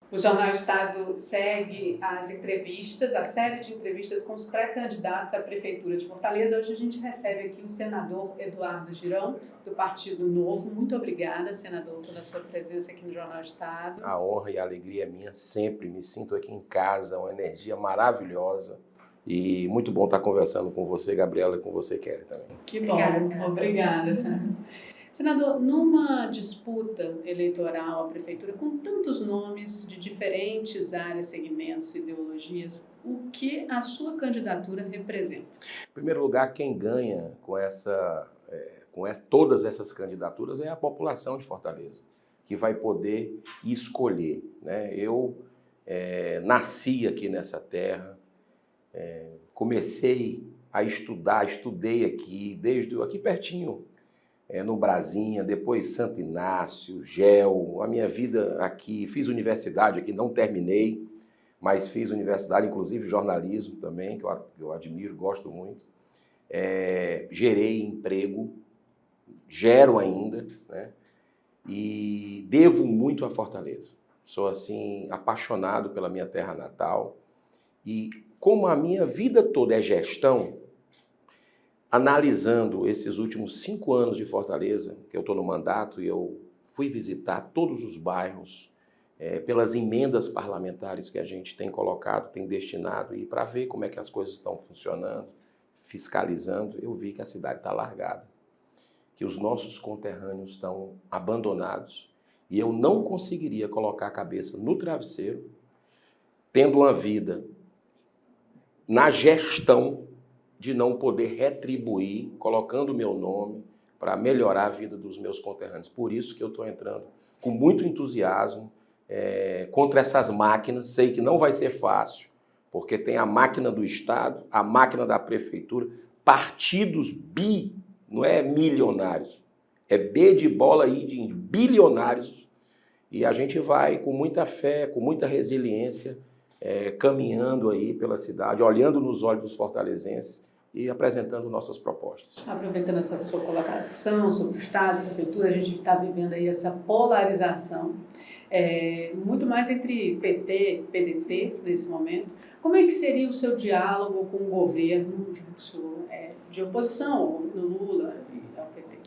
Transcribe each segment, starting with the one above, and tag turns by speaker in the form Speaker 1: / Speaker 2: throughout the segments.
Speaker 1: O Jornal Estado segue as entrevistas, a série de entrevistas com os pré-candidatos à Prefeitura de Fortaleza. Hoje a gente recebe aqui o senador Eduardo Girão, do Partido Novo. Muito obrigada, senador, pela sua presença aqui no Jornal Estado.
Speaker 2: A honra e a alegria é minha sempre. Me sinto aqui em casa, uma energia maravilhosa. E muito bom estar conversando com você, Gabriela, e com você, Kelly, também.
Speaker 1: Que bom. Obrigada, senador. Senador, numa disputa eleitoral à prefeitura com tantos nomes de diferentes áreas, segmentos, ideologias, o que a sua candidatura representa?
Speaker 2: Em primeiro lugar, quem ganha todas essas candidaturas é a população de Fortaleza, que vai poder escolher, né? Eu nasci aqui nessa terra, comecei a estudar, estudei aqui, desde aqui pertinho, no Brasinha, depois Santo Inácio, GEL, a minha vida aqui, fiz universidade aqui, não terminei, mas fiz universidade, inclusive jornalismo também, que eu admiro, gosto muito. Gerei emprego, gero ainda, né? E devo muito a Fortaleza. Sou, assim, apaixonado pela minha terra natal e como a minha vida toda é gestão, analisando esses últimos 5 anos de Fortaleza, que eu estou no mandato, e eu fui visitar todos os bairros, pelas emendas parlamentares que a gente tem colocado, tem destinado, e para ver como é que as coisas estão funcionando, fiscalizando, eu vi que a cidade está largada, que os nossos conterrâneos estão abandonados, e eu não conseguiria colocar a cabeça no travesseiro, tendo uma vida na gestão, de não poder retribuir, colocando o meu nome para melhorar a vida dos meus conterrâneos. Por isso que eu estou entrando com muito entusiasmo contra essas máquinas. Sei que não vai ser fácil, porque tem a máquina do Estado, a máquina da Prefeitura, partidos não é milionários, é B de bola e de bilionários. E a gente vai com muita fé, com muita resiliência, caminhando aí pela cidade, olhando nos olhos dos fortalezenses e apresentando nossas propostas.
Speaker 1: Aproveitando essa sua colocação sobre o Estado, a Prefeitura, a gente está vivendo aí essa polarização, muito mais entre PT e PDT nesse momento. Como é que seria o seu diálogo com o governo de oposição ao governo Lula e ao PT?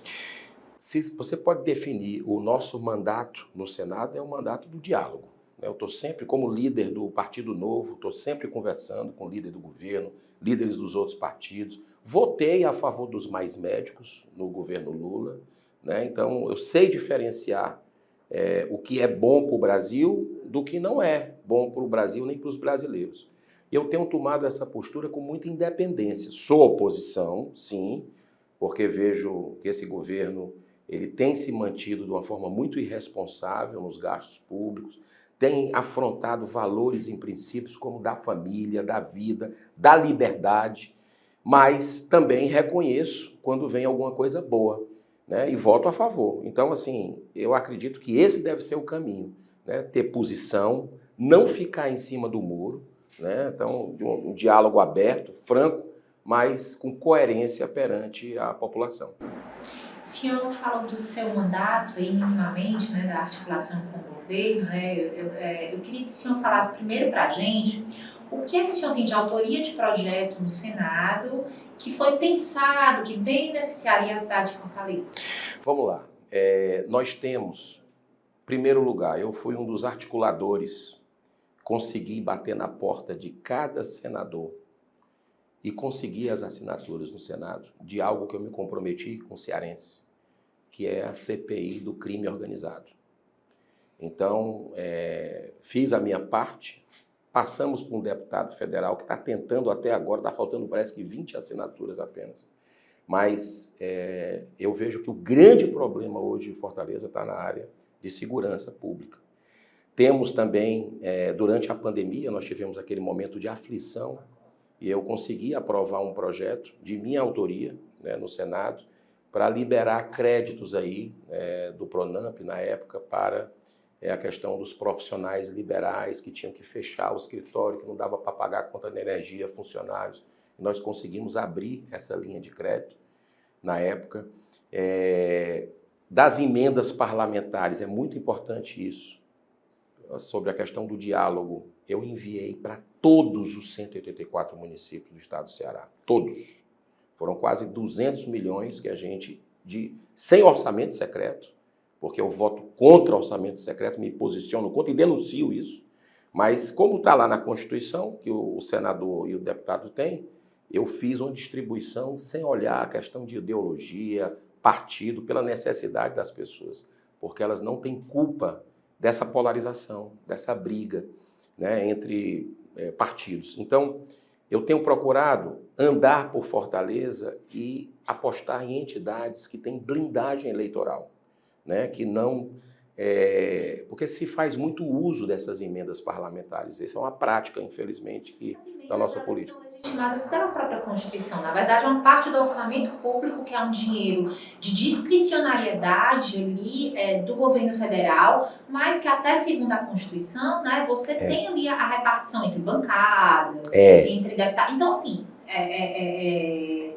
Speaker 2: Você pode definir o nosso mandato no Senado, é um mandato do diálogo. Eu estou sempre, como líder do Partido Novo, estou sempre conversando com o líder do governo, líderes dos outros partidos. Votei a favor dos mais médicos no governo Lula, né? Então, eu sei diferenciar o que é bom para o Brasil do que não é bom para o Brasil nem para os brasileiros. E eu tenho tomado essa postura com muita independência. Sou oposição, sim, porque vejo que esse governo ele tem se mantido de uma forma muito irresponsável nos gastos públicos, tem afrontado valores e princípios como da família, da vida, da liberdade, mas também reconheço quando vem alguma coisa boa, né, e voto a favor. Então, assim, eu acredito que esse deve ser o caminho, né, ter posição, não ficar em cima do muro, né, então, um diálogo aberto, franco, mas com coerência perante a população.
Speaker 3: O senhor falou do seu mandato, aí, minimamente, né, da articulação com o governo, né? Eu queria que o senhor falasse primeiro para a gente o que é que o senhor tem de autoria de projeto no Senado que foi pensado, que beneficiaria a cidade de Fortaleza.
Speaker 2: Vamos lá. Nós temos, em primeiro lugar, eu fui um dos articuladores, consegui bater na porta de cada senador e consegui as assinaturas no Senado de algo que eu me comprometi com o cearense, que é a CPI do crime organizado. Então, fiz a minha parte, passamos por um deputado federal que está tentando até agora, está faltando parece que 20 assinaturas apenas, mas eu vejo que o grande problema hoje em Fortaleza está na área de segurança pública. Temos também, durante a pandemia, nós tivemos aquele momento de aflição, e eu consegui aprovar um projeto de minha autoria, né, no Senado, para liberar créditos aí, do Pronamp, na época, para a questão dos profissionais liberais que tinham que fechar o escritório, que não dava para pagar a conta de energia, funcionários. E nós conseguimos abrir essa linha de crédito na época. Das emendas parlamentares, é muito importante isso. sobre a questão do diálogo, eu enviei para todos os 184 municípios do estado do Ceará. Todos. Foram quase 200 milhões que a gente, sem orçamento secreto, porque eu voto contra orçamento secreto, me posiciono contra e denuncio isso. Mas como está lá na Constituição, que o senador e o deputado têm, eu fiz uma distribuição sem olhar a questão de ideologia, partido, pela necessidade das pessoas, porque elas não têm culpa dessa polarização, dessa briga, né, entre partidos. Então, eu tenho procurado andar por Fortaleza e apostar em entidades que têm blindagem eleitoral, né, que não... porque se faz muito uso dessas emendas parlamentares. Essa é uma prática, infelizmente, da nossa política.
Speaker 3: Legitimadas pela própria Constituição. Na verdade, é uma parte do orçamento público que é um dinheiro de discricionariedade ali do governo federal, mas que até segundo a Constituição, né, você tem ali a repartição entre bancadas, entre deputados. Então, assim,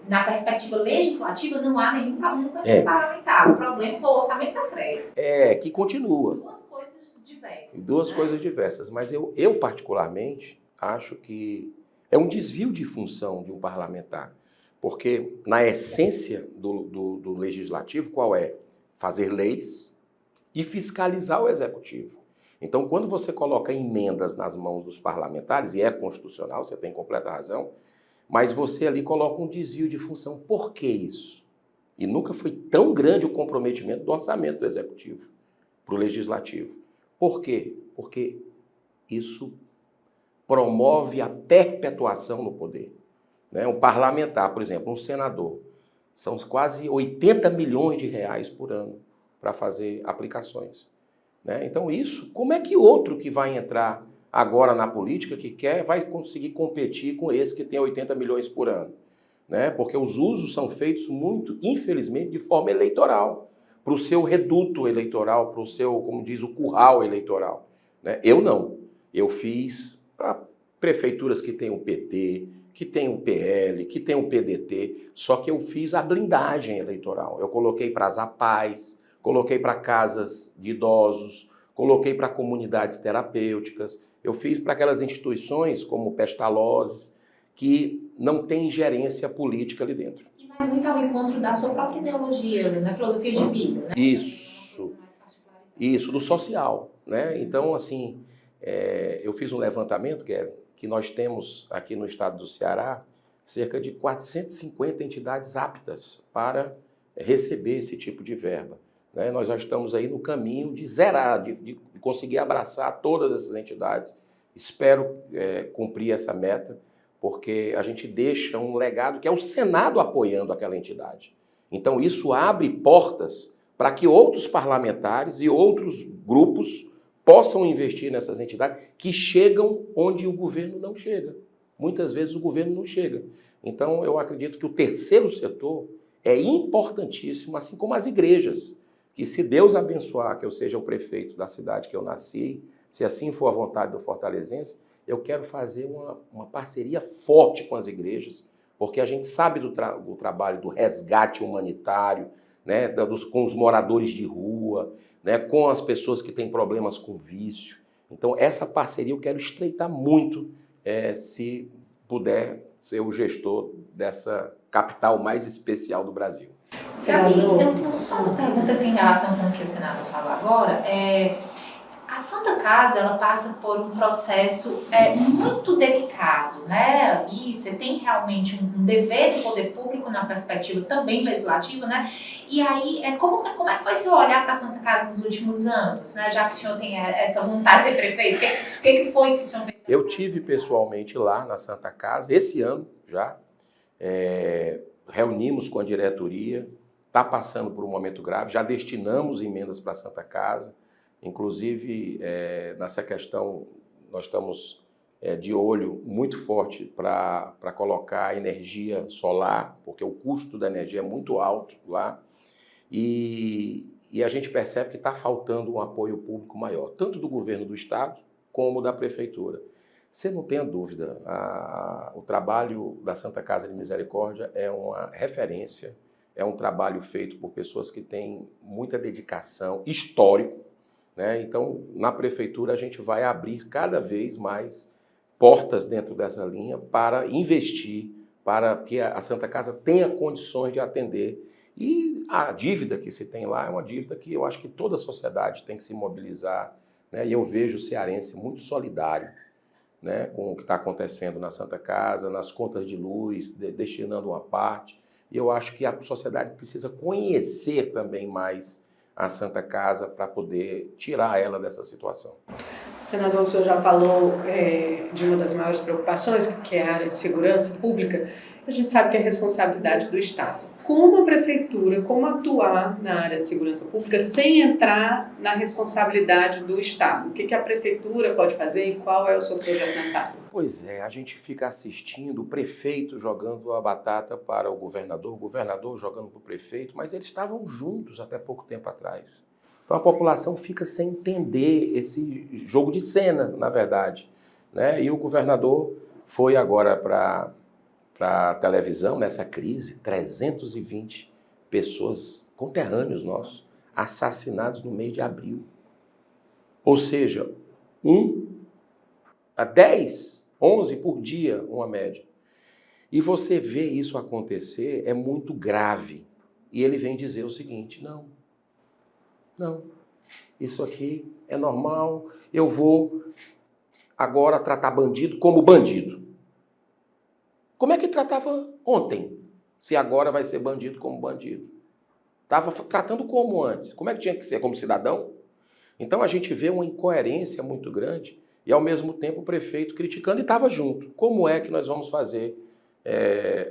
Speaker 3: na perspectiva legislativa, não há nenhum problema com a emenda parlamentar. O problema foi o orçamento secreto.
Speaker 2: Que continua.
Speaker 3: Duas coisas diversas.
Speaker 2: Duas coisas diversas. Mas eu, particularmente, acho que é um desvio de função de um parlamentar. Porque, na essência do legislativo, qual é? Fazer leis e fiscalizar o executivo. Então, quando você coloca emendas nas mãos dos parlamentares, e é constitucional, você tem completa razão, mas você ali coloca um desvio de função. Por que isso? E nunca foi tão grande o comprometimento do orçamento do executivo para o legislativo. Por quê? Porque isso promove a perpetuação no poder. Né? Um parlamentar, por exemplo, um senador, são quase 80 milhões de reais por ano para fazer aplicações. Né? Então isso, como é que outro que vai entrar agora na política, que quer, vai conseguir competir com esse que tem 80 milhões por ano? Né? Porque os usos são feitos muito, infelizmente, de forma eleitoral, para o seu reduto eleitoral, para o seu, como diz, o curral eleitoral. Né? Eu não. Eu fiz para prefeituras que têm o PT, que tem o PL, que tem o PDT, só que eu fiz a blindagem eleitoral. Eu coloquei para as APAES, coloquei para casas de idosos, coloquei para comunidades terapêuticas, eu fiz para aquelas instituições como Pestalozes, que não tem gerência política ali dentro.
Speaker 3: E vai muito ao encontro da sua própria ideologia, né? Filosofia de vida, né?
Speaker 2: Isso, do social, né? Então, assim, eu fiz um levantamento que nós temos aqui no estado do Ceará cerca de 450 entidades aptas para receber esse tipo de verba. Né? Nós já estamos aí no caminho de zerar, de conseguir abraçar todas essas entidades. Espero cumprir essa meta, porque a gente deixa um legado que é o Senado apoiando aquela entidade. Então isso abre portas para que outros parlamentares e outros grupos possam investir nessas entidades que chegam onde o governo não chega. Muitas vezes o governo não chega. Então eu acredito que o terceiro setor é importantíssimo, assim como as igrejas, que se Deus abençoar que eu seja o prefeito da cidade que eu nasci, se assim for a vontade do fortalezense, eu quero fazer uma parceria forte com as igrejas, porque a gente sabe do trabalho do resgate humanitário, né, com os moradores de rua, né, com as pessoas que têm problemas com vício. Então, essa parceria eu quero estreitar muito, se puder ser o gestor dessa capital mais especial do Brasil.
Speaker 3: Gabi, eu tenho só uma pergunta que tem relação com o que o senador falou agora. A Santa Casa, ela passa por um processo muito delicado, né? E você tem realmente um dever do poder público na perspectiva também legislativa, né? E aí, como é que foi seu olhar para a Santa Casa nos últimos anos, né? Já que o senhor tem essa vontade de ser prefeito, o que foi que o senhor fez?
Speaker 2: Eu tive pessoalmente lá na Santa Casa, esse ano já, reunimos com a diretoria, está passando por um momento grave, já destinamos emendas para a Santa Casa. Inclusive, nessa questão, nós estamos de olho muito forte para colocar energia solar, porque o custo da energia é muito alto lá, e a gente percebe que está faltando um apoio público maior, tanto do governo do estado como da prefeitura. Você não tenha dúvida, o trabalho da Santa Casa de Misericórdia é uma referência, é um trabalho feito por pessoas que têm muita dedicação, histórico, né? Então, na prefeitura, a gente vai abrir cada vez mais portas dentro dessa linha para investir, para que a Santa Casa tenha condições de atender. E a dívida que se tem lá é uma dívida que eu acho que toda a sociedade tem que se mobilizar, né? E eu vejo o cearense muito solidário, né, com o que está acontecendo na Santa Casa, nas contas de luz, destinando uma parte. E eu acho que a sociedade precisa conhecer também mais a Santa Casa para poder tirar ela dessa situação.
Speaker 1: Senador, o senhor já falou de uma das maiores preocupações, que é a área de segurança pública. A gente sabe que é responsabilidade do Estado. Como a prefeitura, como atuar na área de segurança pública sem entrar na responsabilidade do Estado? O que a prefeitura pode fazer e qual é o seu projeto nessa área?
Speaker 2: Pois é, a gente fica assistindo o prefeito jogando a batata para o governador jogando para o prefeito, mas eles estavam juntos até pouco tempo atrás. Então a população fica sem entender esse jogo de cena, na verdade, né? E o governador foi agora para a televisão, nessa crise, 320 pessoas, conterrâneos nossos, assassinados no mês de abril. Ou seja, 1 a 10, 11 por dia, uma média. E você vê isso acontecer, é muito grave. E ele vem dizer o seguinte, não, isso aqui é normal, eu vou agora tratar bandido como bandido. Como é que tratava ontem, se agora vai ser bandido como bandido? Estava tratando como antes? Como é que tinha que ser? Como cidadão? Então a gente vê uma incoerência muito grande e ao mesmo tempo o prefeito criticando e estava junto. Como é que nós vamos fazer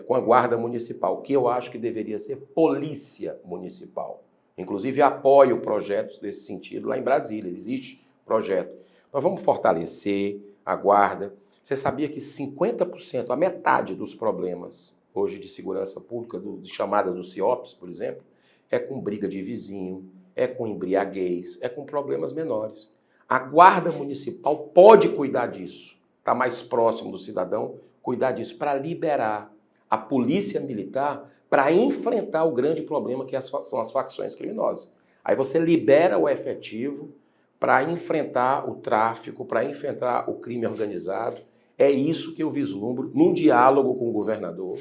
Speaker 2: com a guarda municipal? Que eu acho que deveria ser polícia municipal. Inclusive apoio projetos desse sentido lá em Brasília, existe projeto. Nós vamos fortalecer a guarda. Você sabia que 50%, a metade dos problemas hoje de segurança pública, de chamada do CIOPS, por exemplo, é com briga de vizinho, é com embriaguez, é com problemas menores. A Guarda Municipal pode cuidar disso, está mais próximo do cidadão, cuidar disso, para liberar a polícia militar para enfrentar o grande problema que são as facções criminosas. Aí você libera o efetivo para enfrentar o tráfico, para enfrentar o crime organizado. É isso que eu vislumbro num diálogo com o governador,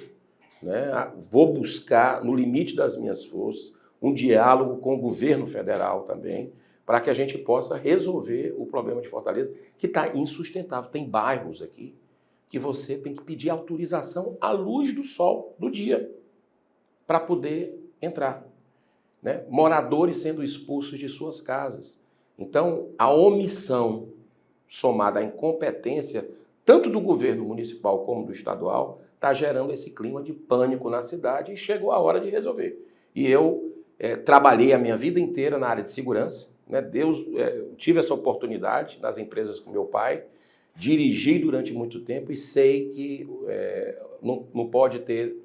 Speaker 2: né? Vou buscar, no limite das minhas forças, um diálogo com o governo federal também, para que a gente possa resolver o problema de Fortaleza, que está insustentável. Tem bairros aqui que você tem que pedir autorização à luz do sol, do dia, para poder entrar, né? Moradores sendo expulsos de suas casas. Então, a omissão somada à incompetência, tanto do governo municipal como do estadual, está gerando esse clima de pânico na cidade e chegou a hora de resolver. E eu trabalhei a minha vida inteira na área de segurança, né? Tive essa oportunidade nas empresas com meu pai, dirigi durante muito tempo e sei que não pode ter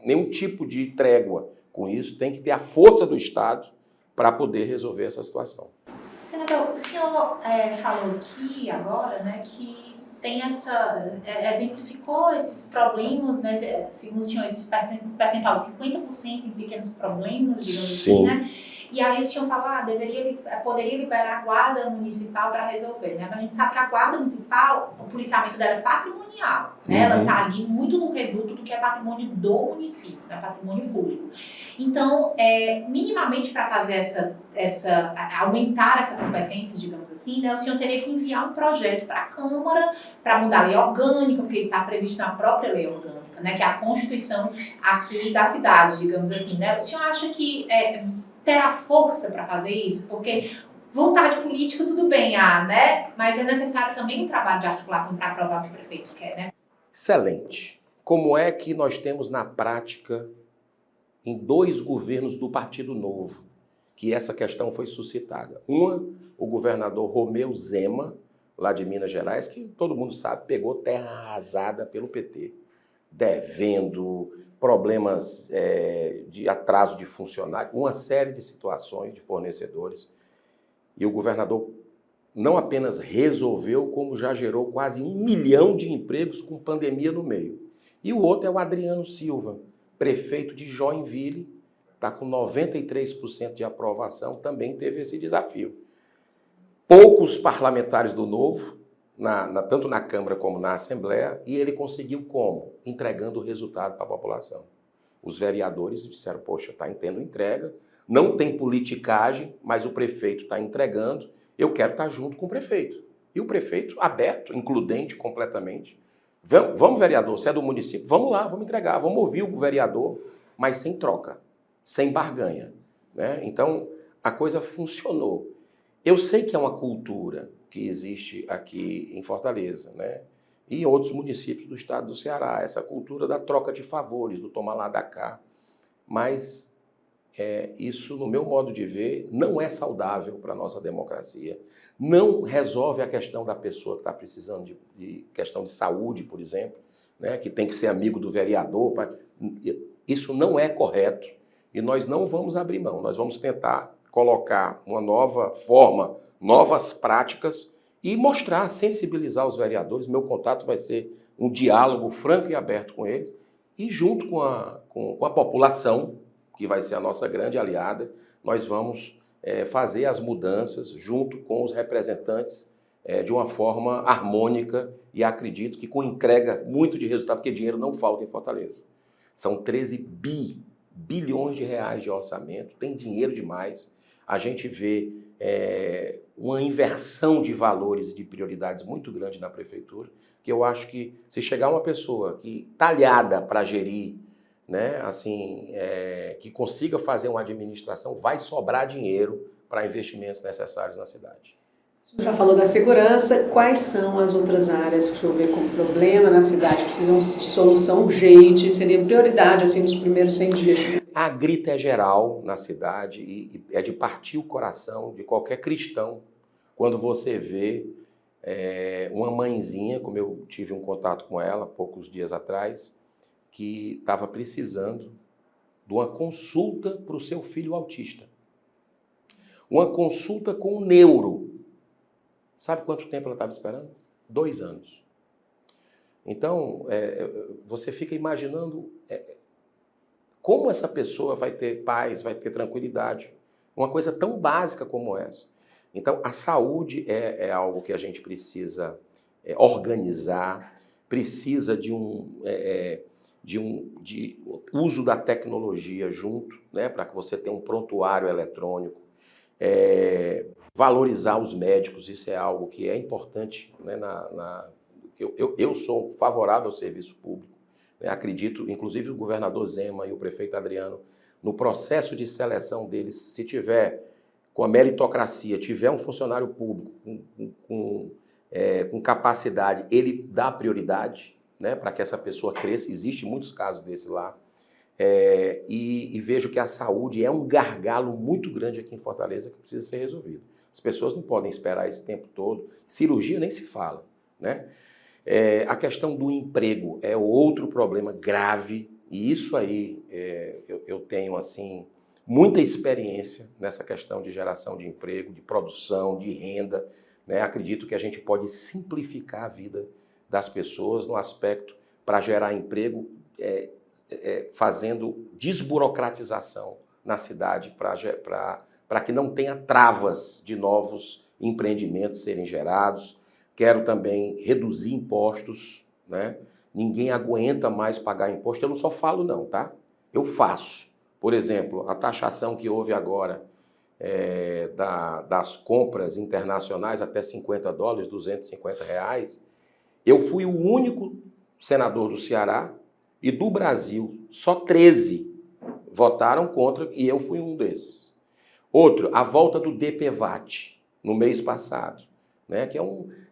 Speaker 2: nenhum tipo de trégua com isso, tem que ter a força do Estado para poder resolver essa situação.
Speaker 3: Senador, o senhor falou aqui agora, né, que tem exemplificou esses problemas, né, segundo o senhor, esse percentual de 50% em pequenos problemas, digamos assim, né? E aí o senhor falou, poderia liberar a guarda municipal para resolver, né? Mas a gente sabe que a guarda municipal, o policiamento dela é patrimonial, né? Ela está ali muito no reduto do que é patrimônio do município, né? Patrimônio público. Então, minimamente para fazer aumentar essa competência, digamos assim, né? O senhor teria que enviar um projeto para a Câmara para mudar a lei orgânica, porque está previsto na própria lei orgânica, né? Que é a Constituição aqui da cidade, digamos assim, né? O senhor acha que terá força para fazer isso? Porque vontade política, tudo bem, né? Mas é necessário também um trabalho de articulação para aprovar o que o prefeito quer, né?
Speaker 2: Excelente. Como é que nós temos na prática, em 2 governos do Partido Novo, que essa questão foi suscitada? O governador Romeu Zema, lá de Minas Gerais, que todo mundo sabe, pegou terra arrasada pelo PT, devendo, problemas de atraso de funcionário, uma série de situações de fornecedores. E o governador não apenas resolveu, como já gerou quase 1 milhão de empregos com pandemia no meio. E o outro é o Adriano Silva, prefeito de Joinville, está com 93% de aprovação, também teve esse desafio. poucos parlamentares do Novo, tanto na Câmara como na Assembleia, e ele conseguiu como? Entregando o resultado para a população. Os vereadores disseram, poxa, está tendo entrega, não tem politicagem, mas o prefeito está entregando, eu quero estar junto com o prefeito. E o prefeito aberto, includente completamente. Vamos, vereador, você é do município, vamos lá, vamos entregar, vamos ouvir o vereador, mas sem troca, sem barganha, né? Então, a coisa funcionou. Eu sei que é uma cultura que existe aqui em Fortaleza, né? E em outros municípios do estado do Ceará, essa cultura da troca de favores, do tomar lá da cá. Mas isso, no meu modo de ver, não é saudável para a nossa democracia. Não resolve a questão da pessoa que está precisando de questão de saúde, por exemplo, né? Que tem que ser amigo do vereador. Isso não é correto e nós não vamos abrir mão. Nós vamos tentar colocar uma nova forma, novas práticas e mostrar, sensibilizar os vereadores. Meu contato vai ser um diálogo franco e aberto com eles e junto com a população, que vai ser a nossa grande aliada, nós vamos fazer as mudanças junto com os representantes de uma forma harmônica e acredito que com entrega muito de resultado, porque dinheiro não falta em Fortaleza. São 13 bilhões de reais de orçamento, tem dinheiro demais. A gente vê uma inversão de valores e de prioridades muito grande na prefeitura, que eu acho que se chegar uma pessoa que talhada para gerir, né, assim, que consiga fazer uma administração, vai sobrar dinheiro para investimentos necessários na cidade.
Speaker 1: O senhor já falou da segurança, quais são as outras áreas que o senhor vê como problema na cidade, precisam de solução urgente, seria prioridade assim, nos primeiros 100 dias?
Speaker 2: A grita é geral na cidade e é de partir o coração de qualquer cristão quando você vê uma mãezinha, como eu tive um contato com ela poucos dias atrás, que estava precisando de uma consulta para o seu filho autista. Uma consulta com o neuro. Sabe quanto tempo ela estava esperando? 2 anos. Então, você fica imaginando como essa pessoa vai ter paz, vai ter tranquilidade. Uma coisa tão básica como essa. Então, a saúde é algo que a gente precisa organizar, precisa de uso da tecnologia junto, né, para que você tenha um prontuário eletrônico, valorizar os médicos, isso é algo que é importante, né, eu sou favorável ao serviço público, né, acredito, inclusive o governador Zema e o prefeito Adriano, no processo de seleção deles, se tiver com a meritocracia, tiver um funcionário público com capacidade, ele dá prioridade, né, para que essa pessoa cresça. Existem muitos casos desse lá. E vejo que a saúde é um gargalo muito grande aqui em Fortaleza que precisa ser resolvido. As pessoas não podem esperar esse tempo todo. Cirurgia nem se fala, né? A questão do emprego é outro problema grave e isso aí eu tenho assim muita experiência nessa questão de geração de emprego, de produção, de renda, né? Acredito que a gente pode simplificar a vida das pessoas no aspecto para gerar emprego, fazendo desburocratização na cidade para que não tenha travas de novos empreendimentos serem gerados. Quero também reduzir impostos, né? Ninguém aguenta mais pagar imposto. Eu não só falo não, tá? Eu faço. Por exemplo, a taxação que houve agora das compras internacionais até $50, R$250, eu fui o único senador do Ceará e do Brasil, só 13 votaram contra e eu fui um desses. Outro, a volta do DPVAT no mês passado, né, que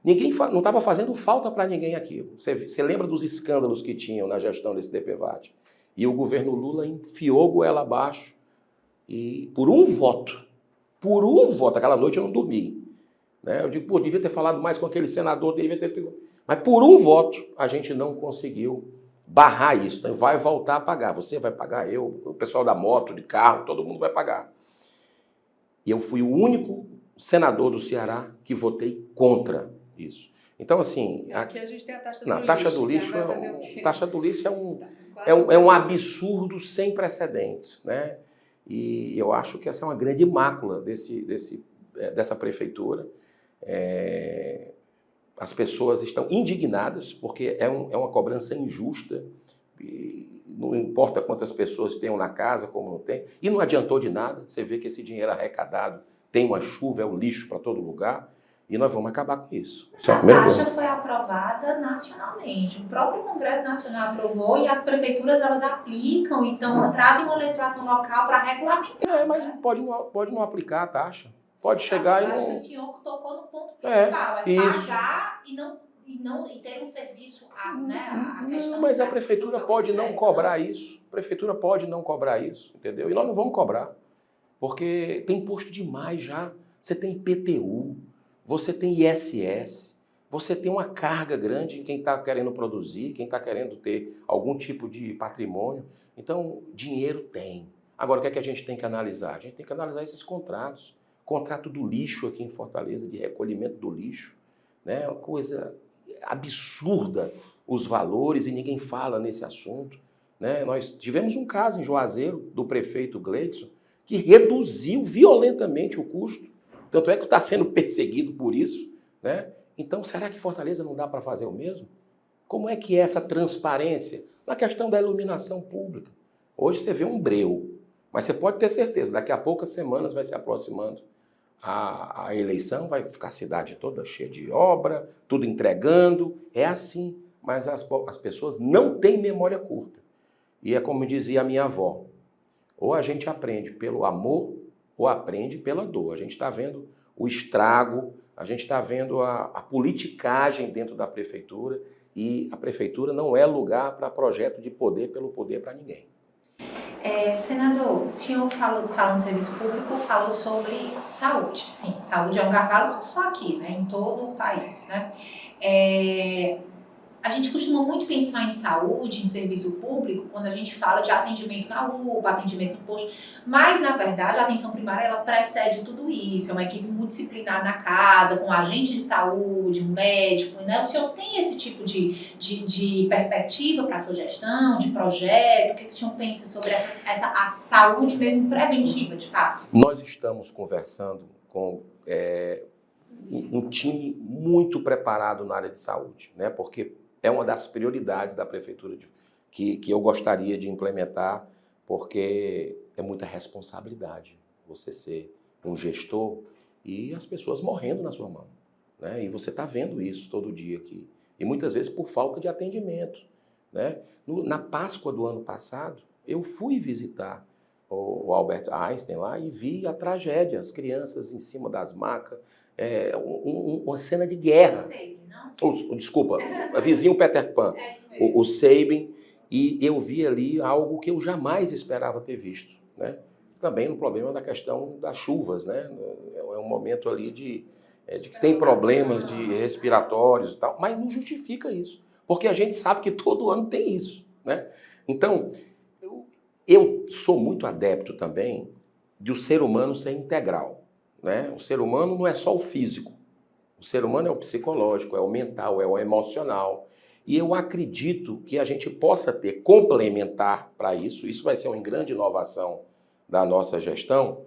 Speaker 2: ninguém não estava fazendo falta para ninguém aquilo. Você lembra dos escândalos que tinham na gestão desse DPVAT? E o governo Lula enfiou goela abaixo e por um voto, aquela noite eu não dormi. Né? Eu digo, devia ter falado mais com aquele senador, mas por um voto a gente não conseguiu barrar isso. Então vai voltar a pagar, você vai pagar, o pessoal da moto, de carro, todo mundo vai pagar. E eu fui o único senador do Ceará que votei contra isso. Então, assim...
Speaker 1: Aqui a gente tem a taxa do lixo.
Speaker 2: Taxa do lixo é um absurdo sem precedentes, né? E eu acho que essa é uma grande mácula dessa prefeitura. As pessoas estão indignadas porque é uma cobrança injusta. E não importa quantas pessoas tenham na casa, como não tem, e não adiantou de nada. Você vê que esse dinheiro arrecadado tem uma chuva, é um lixo para todo lugar, e nós vamos acabar com isso.
Speaker 3: A taxa foi aprovada nacionalmente, o próprio Congresso Nacional aprovou e as prefeituras elas aplicam, então trazem uma legislação local para regulamentar.
Speaker 2: Mas pode não aplicar a taxa, pode chegar e não...
Speaker 3: Acho que o senhor tocou no ponto principal, pagar e ter um serviço, né, a questão...
Speaker 2: Não, mas a prefeitura pode não cobrar isso, a prefeitura pode não cobrar isso, entendeu? E nós não vamos cobrar, porque tem imposto demais já, você tem IPTU, você tem ISS, você tem uma carga grande em quem está querendo produzir, quem está querendo ter algum tipo de patrimônio, então dinheiro tem. Agora o que é que a gente tem que analisar? A gente tem que analisar esses contratos, contrato do lixo aqui em Fortaleza, de recolhimento do lixo, né? Uma coisa absurda os valores e ninguém fala nesse assunto, né? Nós tivemos um caso em Juazeiro do prefeito Gleidson que reduziu violentamente o custo, tanto é que está sendo perseguido por isso, né? Então, será que Fortaleza não dá para fazer o mesmo? Como é que é essa transparência na questão da iluminação pública? Hoje você vê um breu, mas você pode ter certeza, daqui a poucas semanas vai se aproximando a eleição, vai ficar a cidade toda cheia de obra, tudo entregando, é assim, mas as pessoas não têm memória curta. E é como dizia a minha avó, ou a gente aprende pelo amor, ou aprende pela dor. A gente está vendo o estrago, a gente está vendo a politicagem dentro da prefeitura, e a prefeitura não é lugar para projeto de poder pelo poder para ninguém.
Speaker 3: Senador, o senhor falando de serviço público, falou sobre saúde. Sim, saúde é um gargalo não só aqui, né, em todo o país, né? A gente costuma muito pensar em saúde, em serviço público, quando a gente fala de atendimento na UPA, atendimento no posto, mas, na verdade, a atenção primária, ela precede tudo isso, é uma equipe multidisciplinar na casa, com agente de saúde, médico, né? O senhor tem esse tipo de perspectiva para a sua gestão, de projeto? O que o senhor pensa sobre a saúde mesmo preventiva, de fato?
Speaker 2: Nós estamos conversando com um time muito preparado na área de saúde, né? Porque é uma das prioridades da prefeitura que eu gostaria de implementar, porque é muita responsabilidade você ser um gestor e as pessoas morrendo na sua mão, né? E você está vendo isso todo dia aqui. E muitas vezes por falta de atendimento, né? Na Páscoa do ano passado, eu fui visitar o Albert Einstein lá e vi a tragédia, as crianças em cima das macas, uma cena de guerra. Desculpa, vizinho Peter Pan, o Sabin, e eu vi ali algo que eu jamais esperava ter visto, né? Também no problema da questão das chuvas, né? É um momento ali de que tem problemas de respiratórios e tal, mas não justifica isso, porque a gente sabe que todo ano tem isso, né? Então, eu sou muito adepto também de o ser humano ser integral, né? O ser humano não é só o físico. O ser humano é o psicológico, é o mental, é o emocional. E eu acredito que a gente possa ter complementar para isso, isso vai ser uma grande inovação da nossa gestão,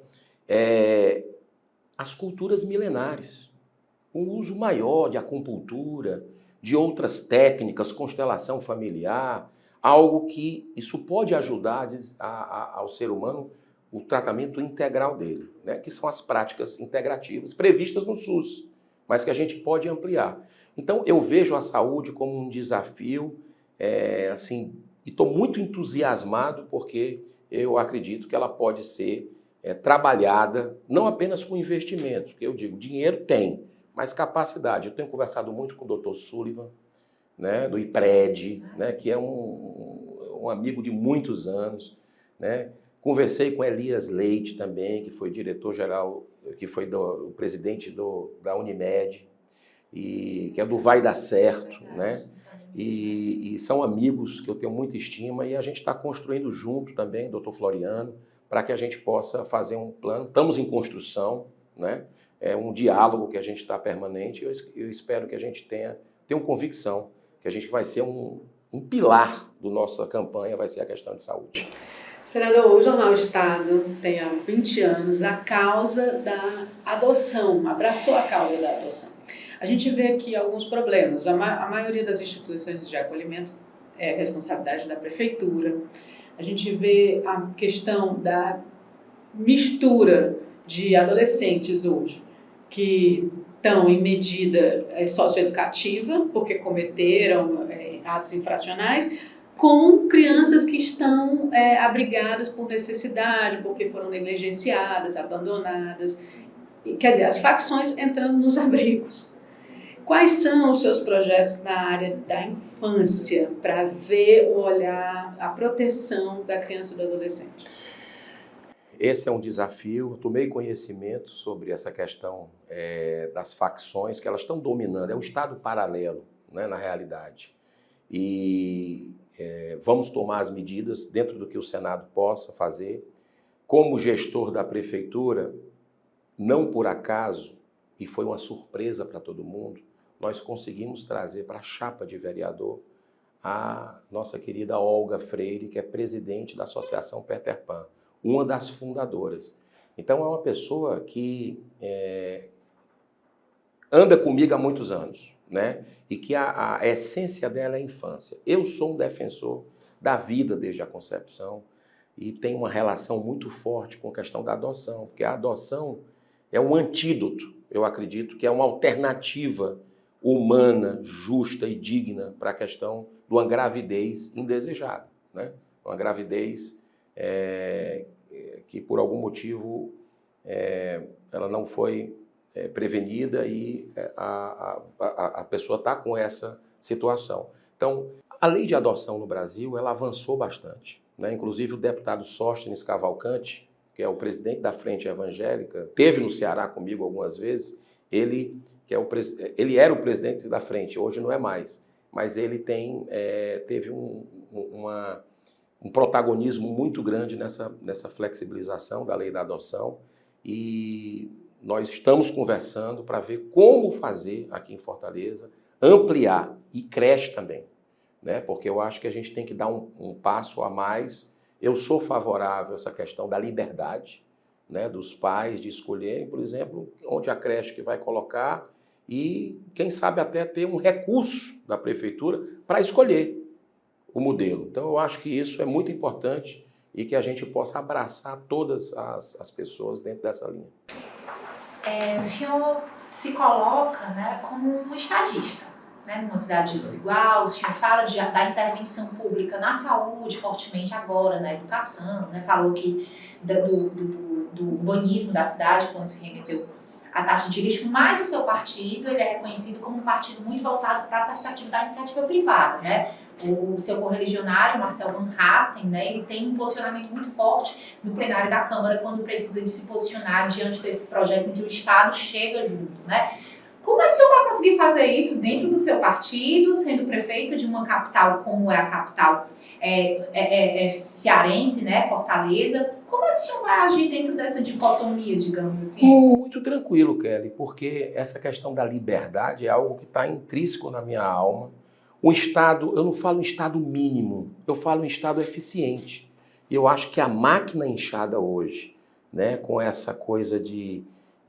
Speaker 2: as culturas milenares. O uso maior de acupuntura, de outras técnicas, constelação familiar, algo que isso pode ajudar ao ser humano o tratamento integral dele, né? Que são as práticas integrativas previstas no SUS, mas que a gente pode ampliar. Então, eu vejo a saúde como um desafio, assim, e estou muito entusiasmado porque eu acredito que ela pode ser trabalhada, não apenas com investimentos, porque eu digo, dinheiro tem, mas capacidade. Eu tenho conversado muito com o Dr. Sullivan, né, do IPRED, né, que é um amigo de muitos anos, né? Conversei com Elias Leite também, que foi diretor-geral, que foi o presidente da Unimed, e que é do Vai Dar Certo, né? E são amigos que eu tenho muita estima e a gente está construindo junto também, doutor Floriano, para que a gente possa fazer um plano. Estamos em construção, né? É um diálogo que a gente está permanente. Eu espero que a gente tenha convicção que a gente vai ser um pilar da nossa campanha, vai ser a questão de saúde.
Speaker 1: Senador, o Jornal Estado tem há 20 anos a causa da adoção, abraçou a causa da adoção. A gente vê aqui alguns problemas. A maioria das instituições de acolhimento é responsabilidade da prefeitura. A gente vê a questão da mistura de adolescentes hoje que estão em medida socioeducativa, porque cometeram atos infracionais, com crianças que estão abrigadas por necessidade, porque foram negligenciadas, abandonadas. Quer dizer, as facções entrando nos abrigos. Quais são os seus projetos na área da infância para ver o olhar, a proteção da criança e do adolescente?
Speaker 2: Esse é um desafio. Eu tomei conhecimento sobre essa questão das facções, que elas estão dominando. É um Estado paralelo, né, na realidade. E vamos tomar as medidas dentro do que o Senado possa fazer. Como gestor da prefeitura, não por acaso, e foi uma surpresa para todo mundo, nós conseguimos trazer para a chapa de vereador a nossa querida Olga Freire, que é presidente da Associação Peter Pan, uma das fundadoras. Então, é uma pessoa que anda comigo há muitos anos, né? E que a essência dela é a infância. Eu sou um defensor da vida desde a concepção e tenho uma relação muito forte com a questão da adoção, porque a adoção é um antídoto, eu acredito que é uma alternativa humana, justa e digna para a questão de uma gravidez indesejada, né? Uma gravidez que por algum motivo ela não foi prevenida e a pessoa está com essa situação. Então, a lei de adoção no Brasil, ela avançou bastante, né? Inclusive o deputado Sóstenes Cavalcante, que é o presidente da Frente Evangélica, esteve no Ceará comigo algumas vezes. Ele era o presidente da Frente, hoje não é mais, mas ele teve um protagonismo muito grande nessa flexibilização da lei da adoção, e nós estamos conversando para ver como fazer aqui em Fortaleza, ampliar, e creche também, né? Porque eu acho que a gente tem que dar um passo a mais. Eu sou favorável a essa questão da liberdade, né, dos pais de escolherem, por exemplo, onde a creche que vai colocar e, quem sabe, até ter um recurso da prefeitura para escolher o modelo. Então, eu acho que isso é muito importante e que a gente possa abraçar todas as pessoas dentro dessa linha.
Speaker 3: O senhor se coloca, né, como um estadista, né, numa cidade desigual. O senhor fala da intervenção pública na saúde, fortemente agora, na educação, né, falou que do urbanismo da cidade, quando se remeteu à taxa de lixo, mas o seu partido ele é reconhecido como um partido muito voltado para a perspectiva da iniciativa privada, né? O seu correligionário, Marcel Van Hatten, né, ele tem um posicionamento muito forte no plenário da Câmara quando precisa de se posicionar diante desses projetos em que o Estado chega junto, né? Como é que o senhor vai conseguir fazer isso dentro do seu partido, sendo prefeito de uma capital como é a capital cearense, né, Fortaleza? Como é que o senhor vai agir dentro dessa dicotomia, digamos assim?
Speaker 2: Muito tranquilo, Kelly, porque essa questão da liberdade é algo que está intrínseco na minha alma. O Estado, eu não falo um Estado mínimo, eu falo um Estado eficiente. E eu acho que a máquina inchada hoje, né, com essa coisa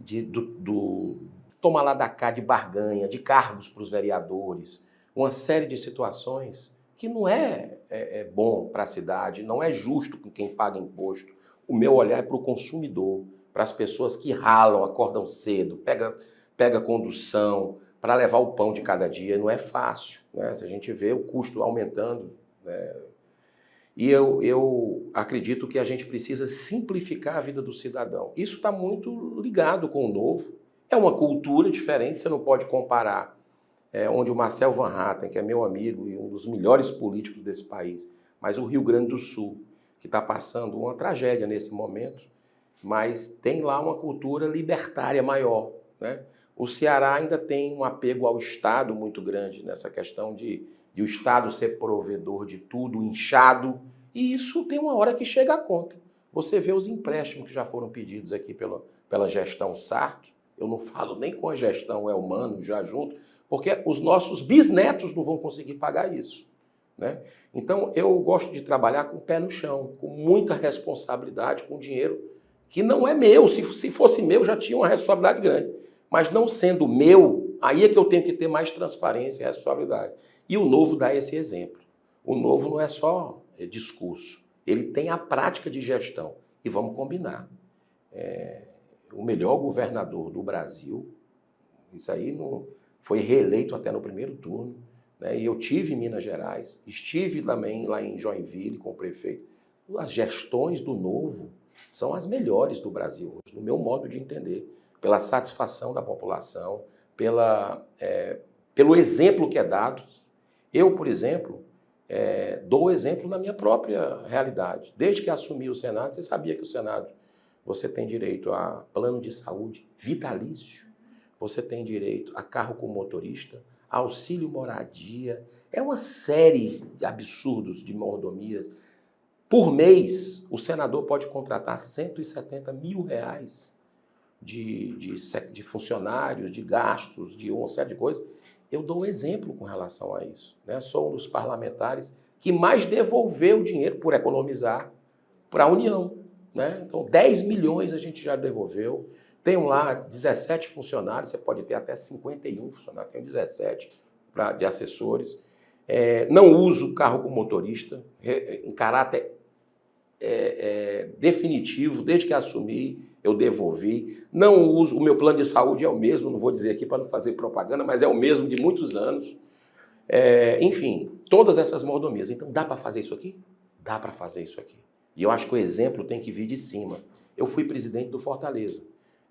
Speaker 2: do tomar lá da cá de barganha, de cargos para os vereadores, uma série de situações que não é bom para a cidade, não é justo com quem paga imposto. O meu olhar é para o consumidor, para as pessoas que ralam, acordam cedo, pega condução para levar o pão de cada dia. Não é fácil, né? Se a gente vê o custo aumentando, né? E eu acredito que a gente precisa simplificar a vida do cidadão. Isso está muito ligado com o novo. É uma cultura diferente, você não pode comparar onde o Marcel Van Hatten, que é meu amigo e um dos melhores políticos desse país, mas o Rio Grande do Sul, que está passando uma tragédia nesse momento, mas tem lá uma cultura libertária maior, né? O Ceará ainda tem um apego ao Estado muito grande nessa questão de o Estado ser provedor de tudo, inchado, e isso tem uma hora que chega a conta. Você vê os empréstimos que já foram pedidos aqui pela gestão Sarto, eu não falo nem com a gestão Elmano já junto, porque os nossos bisnetos não vão conseguir pagar isso, né? Então, eu gosto de trabalhar com o pé no chão, com muita responsabilidade, com dinheiro que não é meu. Se fosse meu, já tinha uma responsabilidade grande. Mas não sendo meu, aí é que eu tenho que ter mais transparência e responsabilidade. E o Novo dá esse exemplo. O Novo não é só discurso, ele tem a prática de gestão. E vamos combinar. O melhor governador do Brasil, isso aí não, foi reeleito até no primeiro turno, né? E eu tive em Minas Gerais, estive também lá em Joinville com o prefeito. As gestões do Novo são as melhores do Brasil hoje, no meu modo de entender, pela satisfação da população, pelo exemplo que é dado. Eu, por exemplo, dou exemplo na minha própria realidade. Desde que assumi o Senado, você sabia que o Senado, você tem direito a plano de saúde vitalício, você tem direito a carro com motorista, auxílio moradia, é uma série de absurdos de mordomias. Por mês, o senador pode contratar R$170 mil de funcionários, de gastos, de uma série de coisas. Eu dou exemplo com relação a isso, né? Sou um dos parlamentares que mais devolveu dinheiro por economizar para a União, né? Então, 10 milhões a gente já devolveu. Tenho lá 17 funcionários, você pode ter até 51 funcionários, tenho 17 de assessores. Não uso carro com motorista, em caráter definitivo, desde que assumi, eu devolvi. Não uso, o meu plano de saúde é o mesmo, não vou dizer aqui para não fazer propaganda, mas é o mesmo de muitos anos. Enfim, todas essas mordomias. Então, dá para fazer isso aqui? Dá para fazer isso aqui. E eu acho que o exemplo tem que vir de cima. Eu fui presidente do Fortaleza.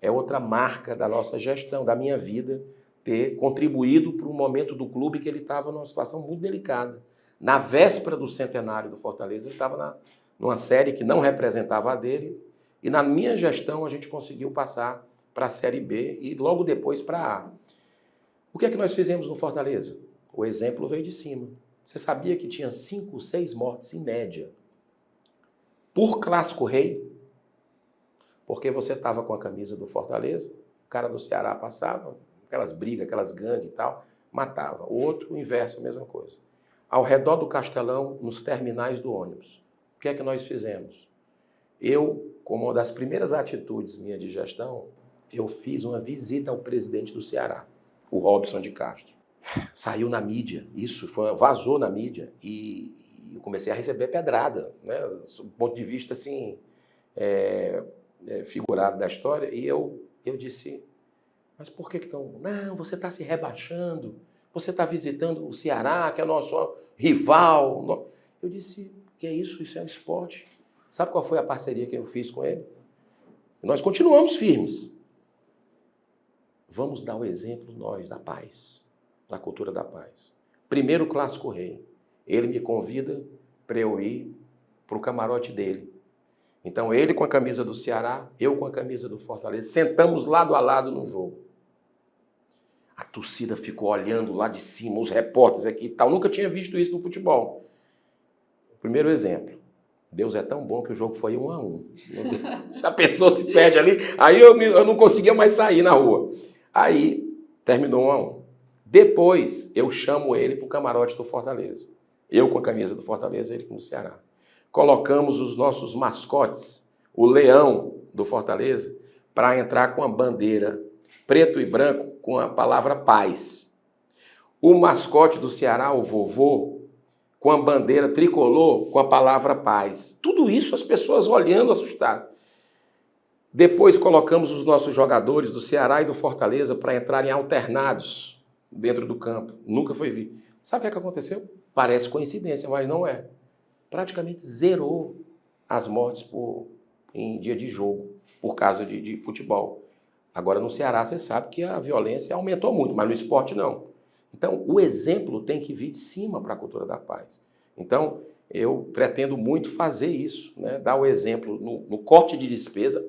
Speaker 2: É outra marca da nossa gestão, da minha vida, ter contribuído para o momento do clube que ele estava numa situação muito delicada. Na véspera do centenário do Fortaleza, ele estava numa série que não representava a dele, e na minha gestão a gente conseguiu passar para a Série B e logo depois para a A. O que é que nós fizemos no Fortaleza? O exemplo veio de cima. Você sabia que tinha 5, 6 mortes em média por Clássico Rei? Porque você estava com a camisa do Fortaleza, o cara do Ceará passava, aquelas brigas, aquelas gangues e tal, matava. O outro, o inverso, a mesma coisa. Ao redor do Castelão, nos terminais do ônibus. O que é que nós fizemos? Eu, como uma das primeiras atitudes minha de gestão, eu fiz uma visita ao presidente do Ceará, o Robson de Castro. Saiu na mídia, vazou na mídia, e eu comecei a receber pedrada, né, do ponto de vista assim, figurado da história, e eu disse, mas por que estão... Não, você está se rebaixando, você está visitando o Ceará, que é o nosso rival. Eu disse, que é isso? Isso é um esporte. Sabe qual foi a parceria que eu fiz com ele? Nós continuamos firmes. Vamos dar o exemplo, nós, da paz, da cultura da paz. Primeiro Clássico Rei. Ele me convida para eu ir para o camarote dele. Então, ele com a camisa do Ceará, eu com a camisa do Fortaleza, sentamos lado a lado no jogo. A torcida ficou olhando lá de cima, os repórteres aqui e tal. Nunca tinha visto isso no futebol. Primeiro exemplo. Deus é tão bom que o jogo foi 1-1. Já pensou se perde ali? Aí eu não conseguia mais sair na rua. Aí terminou 1-1. Depois eu chamo ele para o camarote do Fortaleza. Eu com a camisa do Fortaleza, ele com o Ceará. Colocamos os nossos mascotes, o leão do Fortaleza, para entrar com a bandeira preto e branco com a palavra paz. O mascote do Ceará, o vovô, com a bandeira tricolor com a palavra paz. Tudo isso as pessoas olhando assustadas. Depois colocamos os nossos jogadores do Ceará e do Fortaleza para entrarem alternados dentro do campo. Nunca foi visto. Sabe o que aconteceu? Parece coincidência, mas não é. Praticamente zerou as mortes em dia de jogo, por causa de futebol. Agora, no Ceará, você sabe que a violência aumentou muito, mas no esporte não. Então, o exemplo tem que vir de cima para a cultura da paz. Então, eu pretendo muito fazer isso, né? Dar o exemplo no corte de despesa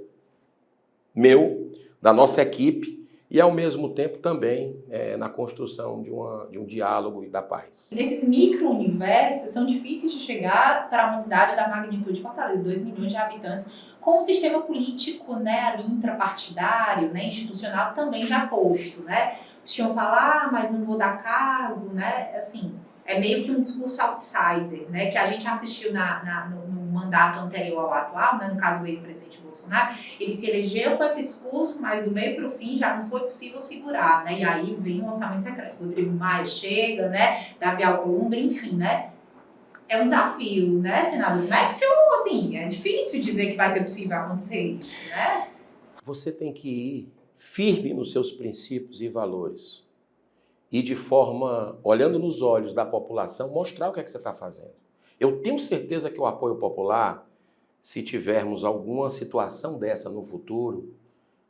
Speaker 2: meu, da nossa equipe, e, ao mesmo tempo, também na construção de um diálogo e da paz.
Speaker 3: Nesses micro-universos, são difíceis de chegar para uma cidade da magnitude de Fortaleza, 2 milhões de habitantes, com um sistema político, né, ali intrapartidário, né, institucional, também já posto, né? O senhor fala, mas não vou dar cargo, né? Assim, é meio que um discurso outsider, né? Que a gente assistiu no mandato anterior ao atual, né? No caso do ex-presidente Bolsonaro, ele se elegeu com esse discurso, mas do meio para o fim já não foi possível segurar, né? E aí vem o orçamento secreto. Rodrigo Maia chega, né? Davi Alcolumbre, enfim, né? É um desafio, né, senador? Mas, assim, é difícil dizer que vai ser possível acontecer isso, né?
Speaker 2: Você tem que ir firme nos seus princípios e valores. E de forma, olhando nos olhos da população, mostrar o que é que você está fazendo. Eu tenho certeza que o apoio popular, se tivermos alguma situação dessa no futuro,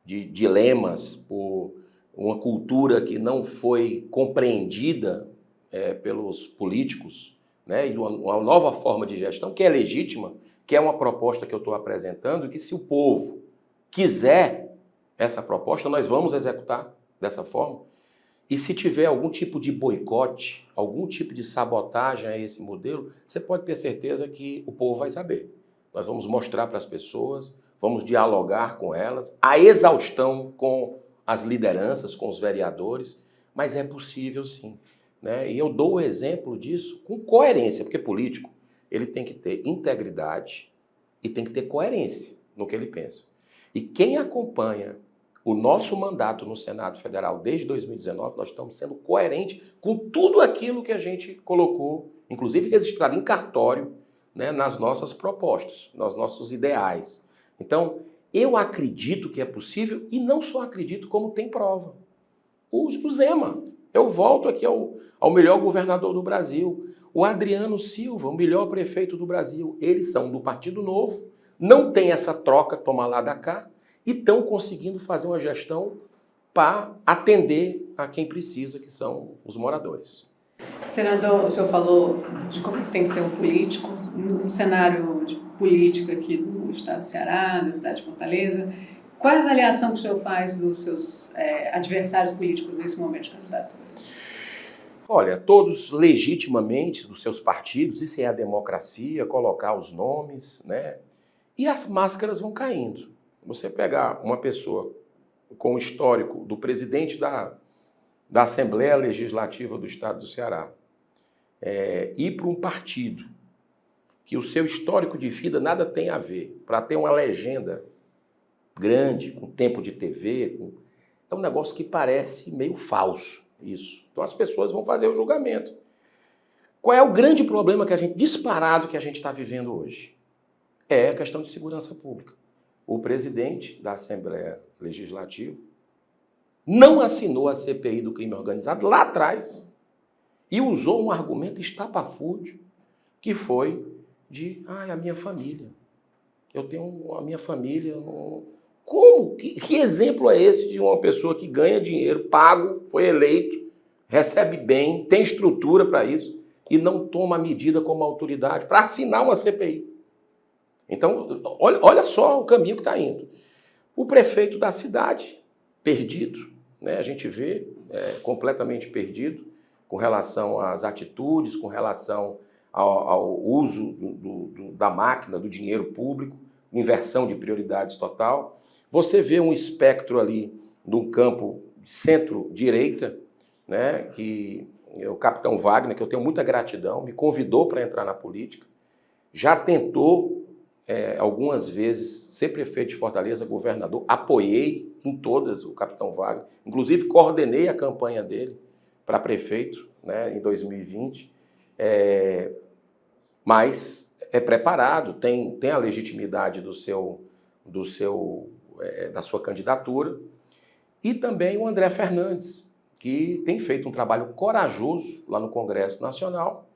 Speaker 2: de dilemas por uma cultura que não foi compreendida pelos políticos, né, e uma nova forma de gestão, que é legítima, que é uma proposta que eu estou apresentando, e que se o povo quiser essa proposta, nós vamos executar dessa forma. E se tiver algum tipo de boicote, algum tipo de sabotagem a esse modelo, você pode ter certeza que o povo vai saber. Nós vamos mostrar para as pessoas, vamos dialogar com elas, a exaustão com as lideranças, com os vereadores, mas é possível sim, né? E eu dou o exemplo disso com coerência, porque político, ele tem que ter integridade e tem que ter coerência no que ele pensa. E quem acompanha o nosso mandato no Senado Federal desde 2019, nós estamos sendo coerentes com tudo aquilo que a gente colocou, inclusive registrado em cartório, né, nas nossas propostas, nos nossos ideais. Então, eu acredito que é possível e não só acredito, como tem prova. O Zema, eu volto aqui ao melhor governador do Brasil, o Adriano Silva, o melhor prefeito do Brasil. Eles são do Partido Novo, não tem essa troca, toma lá da cá, e estão conseguindo fazer uma gestão para atender a quem precisa, que são os moradores.
Speaker 1: Senador, o senhor falou de como tem que ser um político no cenário de política aqui do estado do Ceará, da cidade de Fortaleza. Qual é a avaliação que o senhor faz dos seus adversários políticos nesse momento de candidatura?
Speaker 2: Olha, todos legitimamente dos seus partidos, isso é a democracia, colocar os nomes, né? E as máscaras vão caindo. Você pegar uma pessoa com o histórico do presidente da Assembleia Legislativa do Estado do Ceará, ir para um partido que o seu histórico de vida nada tem a ver, para ter uma legenda grande, com tempo de TV, é um negócio que parece meio falso, isso. Então as pessoas vão fazer o julgamento. Qual é o grande problema disparado que a gente está vivendo hoje? É a questão de segurança pública. O presidente da Assembleia Legislativa não assinou a CPI do crime organizado lá atrás e usou um argumento estapafúrdio que foi de, a minha família. Eu tenho a minha família. Como? Que exemplo é esse de uma pessoa que ganha dinheiro, pago, foi eleito, recebe bem, tem estrutura para isso e não toma medida como autoridade para assinar uma CPI? Então, olha só o caminho que está indo. O prefeito da cidade, perdido, né? A gente vê completamente perdido com relação às atitudes, com relação ao uso da máquina, do dinheiro público, inversão de prioridades total. Você vê um espectro ali de um campo centro-direita, né? Que é o capitão Wagner, que eu tenho muita gratidão, me convidou para entrar na política, já tentou algumas vezes ser prefeito de Fortaleza, governador, apoiei em todas o capitão Wagner, inclusive coordenei a campanha dele para prefeito, né, em 2020, mas é preparado, tem a legitimidade da sua candidatura, e também o André Fernandes, que tem feito um trabalho corajoso lá no Congresso Nacional,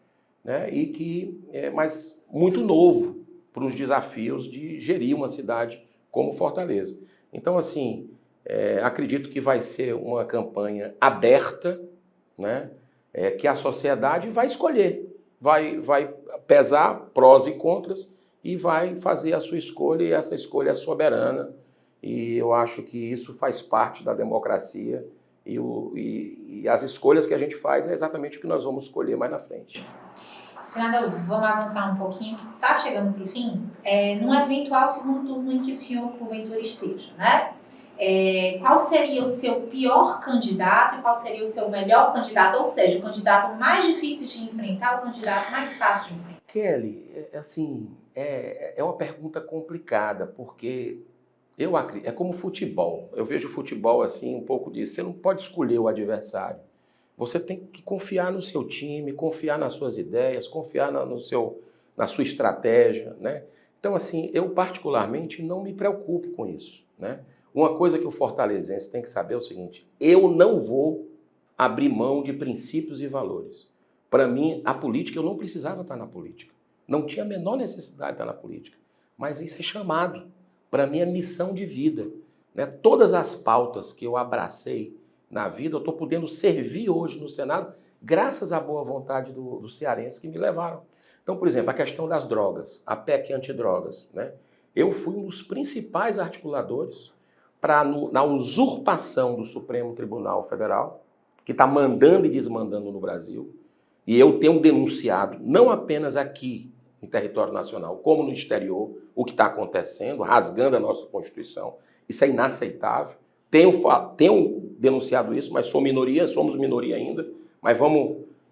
Speaker 2: né, e que é mais muito novo para os desafios de gerir uma cidade como Fortaleza. Então, assim, acredito que vai ser uma campanha aberta, né, que a sociedade vai escolher, vai pesar prós e contras e vai fazer a sua escolha, e essa escolha é soberana. E eu acho que isso faz parte da democracia e as escolhas que a gente faz é exatamente o que nós vamos escolher mais na frente.
Speaker 3: Senador, vamos avançar um pouquinho, que está chegando para o fim, num eventual segundo turno em que o senhor, porventura, esteja, né? qual seria o seu pior candidato e qual seria o seu melhor candidato? Ou seja, o candidato mais difícil de enfrentar, o candidato mais fácil de enfrentar?
Speaker 2: Kelly, assim, é uma pergunta complicada, porque eu acredito, é como futebol. Eu vejo o futebol assim, um pouco disso. Você não pode escolher o adversário. Você tem que confiar no seu time, confiar nas suas ideias, confiar na sua estratégia, né? Então, assim, eu particularmente não me preocupo com isso, né? Uma coisa que o fortalezense tem que saber é o seguinte: eu não vou abrir mão de princípios e valores. Para mim, a política, eu não precisava estar na política. Não tinha a menor necessidade de estar na política. Mas isso é chamado. Para mim, é missão de vida, né? Todas as pautas que eu abracei na vida, eu estou podendo servir hoje no Senado, graças à boa vontade do cearense que me levaram. Então, por exemplo, a questão das drogas, a PEC antidrogas, né? Eu fui um dos principais articuladores na usurpação do Supremo Tribunal Federal, que está mandando e desmandando no Brasil, e eu tenho denunciado, não apenas aqui em território nacional, como no exterior, o que está acontecendo, rasgando a nossa Constituição. Isso é inaceitável. Tenho denunciado isso, mas somos minoria ainda, mas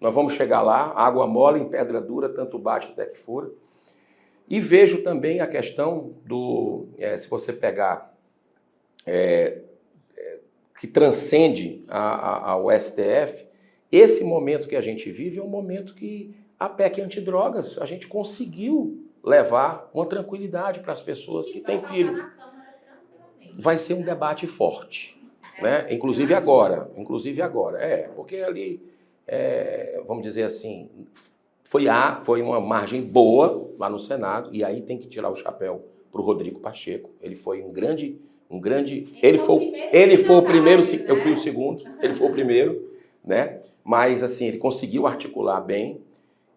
Speaker 2: nós vamos chegar lá, água mole em pedra dura, tanto bate até que fura. E vejo também a questão se você pegar, que transcende ao STF, esse momento que a gente vive é um momento que a PEC antidrogas, a gente conseguiu levar uma tranquilidade para as pessoas que têm filho. Vai ser um debate forte, né? Inclusive agora, porque ali, vamos dizer assim, foi uma margem boa lá no Senado, e aí tem que tirar o chapéu para o Rodrigo Pacheco. Ele foi um grande, ele foi o primeiro, eu fui o segundo, ele foi o primeiro, né? Mas assim, ele conseguiu articular bem,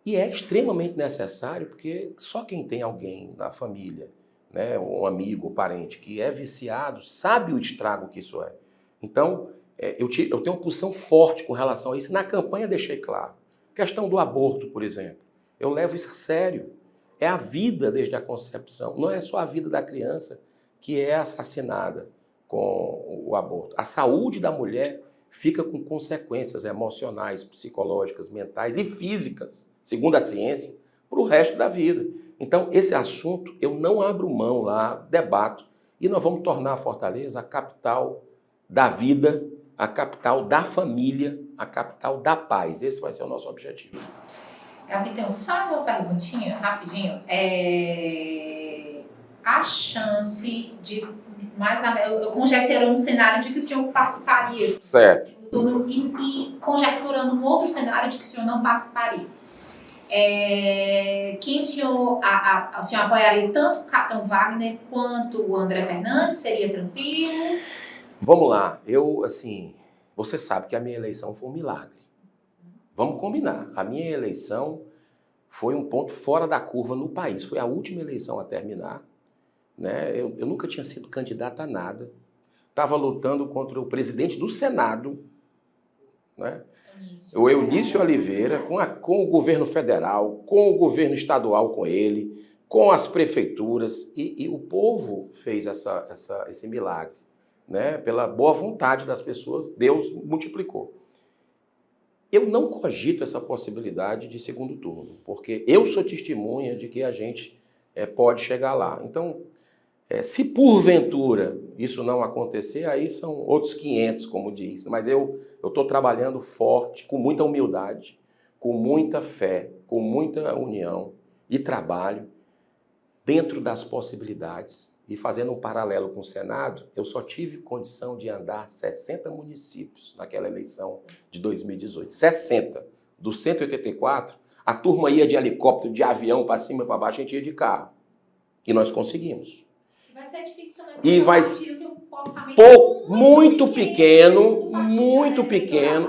Speaker 2: e é extremamente necessário, porque só quem tem alguém na família, né, um amigo, um parente que é viciado, sabe o estrago que isso é. Então, eu tenho uma posição forte com relação a isso. Na campanha deixei claro. Questão do aborto, por exemplo. Eu levo isso a sério. É a vida desde a concepção. Não é só a vida da criança que é assassinada com o aborto. A saúde da mulher fica com consequências emocionais, psicológicas, mentais e físicas, segundo a ciência, para o resto da vida. Então, esse assunto eu não abro mão lá, debato, e nós vamos tornar a Fortaleza a capital da vida, a capital da família, a capital da paz. Esse vai ser o nosso objetivo.
Speaker 3: Gabi, tem só uma perguntinha, rapidinho. A chance de... eu conjecturando um cenário de que o senhor participaria.
Speaker 2: Certo.
Speaker 3: E conjecturando um outro cenário de que o senhor não participaria. Quem o senhor apoiaria tanto o Capitão Wagner quanto o André Fernandes? Seria tranquilo?
Speaker 2: Vamos lá. Você sabe que a minha eleição foi um milagre. Vamos combinar. A minha eleição foi um ponto fora da curva no país. Foi a última eleição a terminar, né? Eu nunca tinha sido candidato a nada. Estava lutando contra o presidente do Senado, né? O Eunício Oliveira, com o governo federal, com o governo estadual com ele, com as prefeituras, e o povo fez esse milagre, né? Pela boa vontade das pessoas, Deus multiplicou. Eu não cogito essa possibilidade de segundo turno, porque eu sou testemunha de que a gente pode chegar lá. Então, se porventura isso não acontecer, aí são outros 500, como diz. Mas eu estou trabalhando forte, com muita humildade, com muita fé, com muita união e trabalho dentro das possibilidades. E fazendo um paralelo com o Senado, eu só tive condição de andar 60 municípios naquela eleição de 2018. 60. Dos 184, a turma ia de helicóptero, de avião, para cima e para baixo, a gente ia de carro. E nós conseguimos.
Speaker 3: Vai ser difícil também.
Speaker 2: E vai muito pequeno,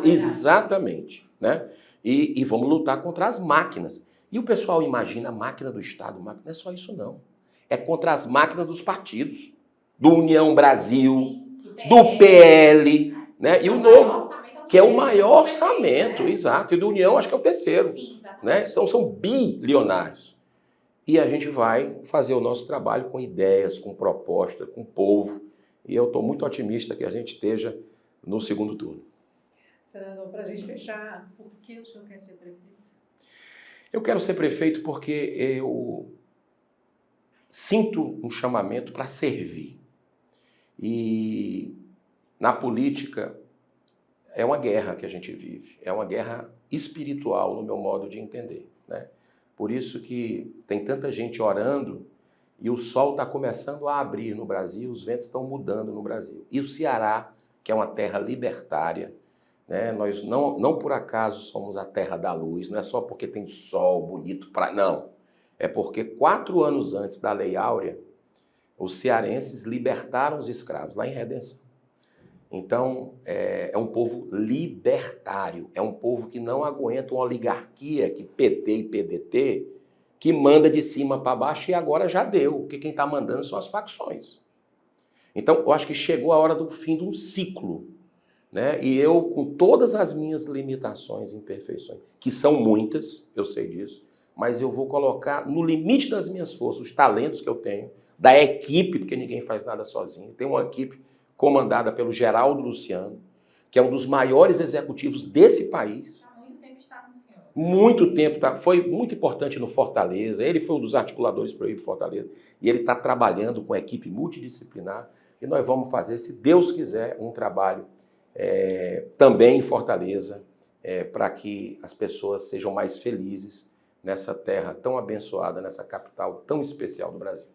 Speaker 2: exatamente, né? E vamos lutar contra as máquinas. E o pessoal imagina a máquina do Estado, não é só isso não. É contra as máquinas dos partidos, do União Brasil, do PL, né? E o Novo, que é o maior orçamento, exato. E do União, acho que é o terceiro, né? Então são bilionários. E a gente vai fazer o nosso trabalho com ideias, com proposta, com o povo. e eu estou muito otimista que a gente esteja no segundo turno.
Speaker 1: Senador, para a gente fechar, por que o senhor quer ser prefeito?
Speaker 2: Eu quero ser prefeito porque eu sinto um chamamento para servir. E na política é uma guerra que a gente vive, é uma guerra espiritual no meu modo de entender, né? Por isso que tem tanta gente orando e o sol está começando a abrir no Brasil, os ventos estão mudando no Brasil. E o Ceará, que é uma terra libertária, né? Nós não por acaso somos a terra da luz, não é só porque tem sol bonito, não. É porque 4 anos antes da Lei Áurea, os cearenses libertaram os escravos, lá em Redenção. Então, é um povo libertário, é um povo que não aguenta uma oligarquia, que PT e PDT, que manda de cima para baixo e agora já deu, porque quem está mandando são as facções. Então, eu acho que chegou a hora do fim de um ciclo, né? E eu, com todas as minhas limitações e imperfeições, que são muitas, eu sei disso, mas eu vou colocar no limite das minhas forças os talentos que eu tenho, da equipe, porque ninguém faz nada sozinho. Tem uma equipe comandada pelo Geraldo Luciano, que é um dos maiores executivos desse país.
Speaker 3: Há muito tempo está com o senhor.
Speaker 2: Muito tempo, foi muito importante no Fortaleza, ele foi um dos articuladores para ir para Fortaleza, e ele está trabalhando com a equipe multidisciplinar, e nós vamos fazer, se Deus quiser, um trabalho também em Fortaleza, para que as pessoas sejam mais felizes nessa terra tão abençoada, nessa capital tão especial do Brasil.